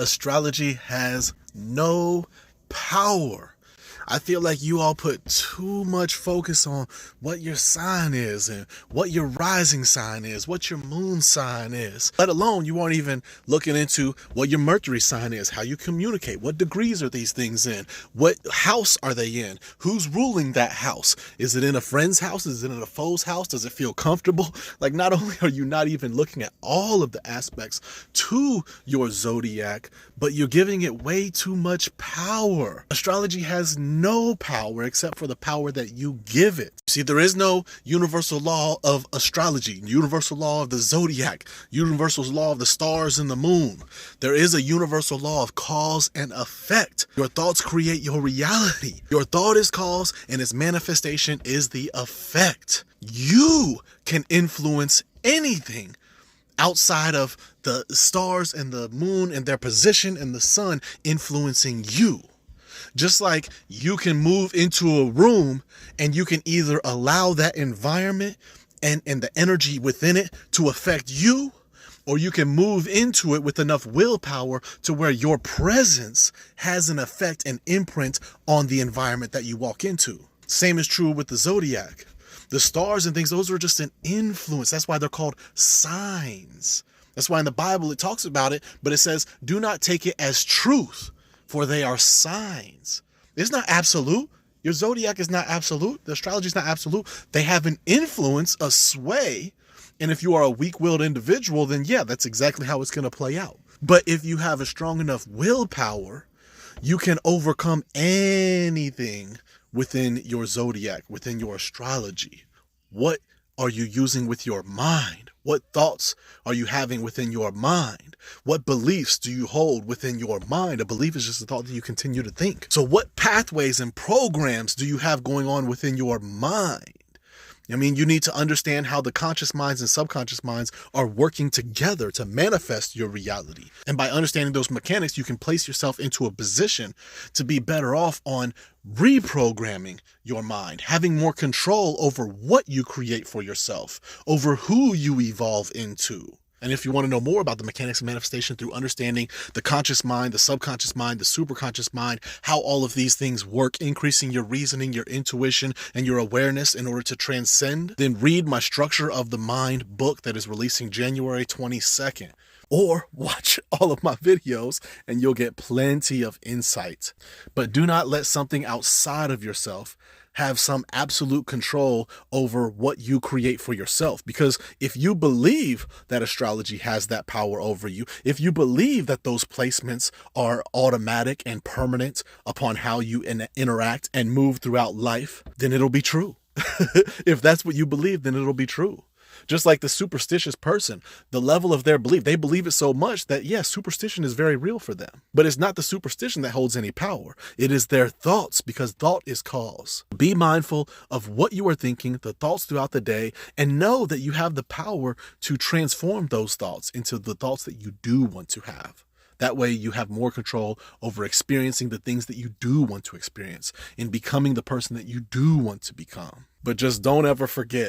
Astrology has no power. I feel like you all put too much focus on what your sign is and what your rising sign is, what your moon sign is. Let alone you aren't even looking into what your Mercury sign is, how you communicate, what degrees are these things in, what house are they in, who's ruling that house. Is it in a friend's house? Is it in a foe's house? Does it feel comfortable? Like, not only are you not even looking at all of the aspects to your zodiac, but you're giving it way too much power. Astrology has no power except for the power that you give it. See, there is no universal law of astrology, universal law of the zodiac, universal law of the stars and the moon. There is a universal law of cause and effect. Your thoughts create your reality. Your thought is cause and its manifestation is the effect. You can influence anything outside of the stars and the moon and their position and the sun influencing you. Just like you can move into a room and you can either allow that environment and the energy within it to affect you, or you can move into it with enough willpower to where your presence has an effect and imprint on the environment that you walk into. Same is true with the zodiac. The stars and things, those are just an influence. That's why they're called signs. That's why in the Bible it talks about it, but it says, do not take it as truth, for they are signs. It's not absolute. Your zodiac is not absolute. The astrology is not absolute. They have an influence, a sway. And if you are a weak-willed individual, then yeah, that's exactly how it's going to play out. But if you have a strong enough willpower, you can overcome anything within your zodiac, within your astrology. What are you using with your mind? What thoughts are you having within your mind? What beliefs do you hold within your mind? A belief is just a thought that you continue to think. So what pathways and programs do you have going on within your mind? I mean, you need to understand how the conscious minds and subconscious minds are working together to manifest your reality. And by understanding those mechanics, you can place yourself into a position to be better off on reprogramming your mind, having more control over what you create for yourself, over who you evolve into. And if you want to know more about the mechanics of manifestation through understanding the conscious mind, the subconscious mind, the superconscious mind, how all of these things work, increasing your reasoning, your intuition, and your awareness in order to transcend, then read my Structure of the Mind book that is releasing January 22nd. Or watch all of my videos and you'll get plenty of insight. But do not let something outside of yourself have some absolute control over what you create for yourself. Because if you believe that astrology has that power over you, if you believe that those placements are automatic and permanent upon how you interact and move throughout life, then it'll be true. If that's what you believe, then it'll be true. Just like the superstitious person, the level of their belief, they believe it so much that, yes, superstition is very real for them. But it's not the superstition that holds any power. It is their thoughts, because thought is cause. Be mindful of what you are thinking, the thoughts throughout the day, and know that you have the power to transform those thoughts into the thoughts that you do want to have. That way you have more control over experiencing the things that you do want to experience and becoming the person that you do want to become. But just don't ever forget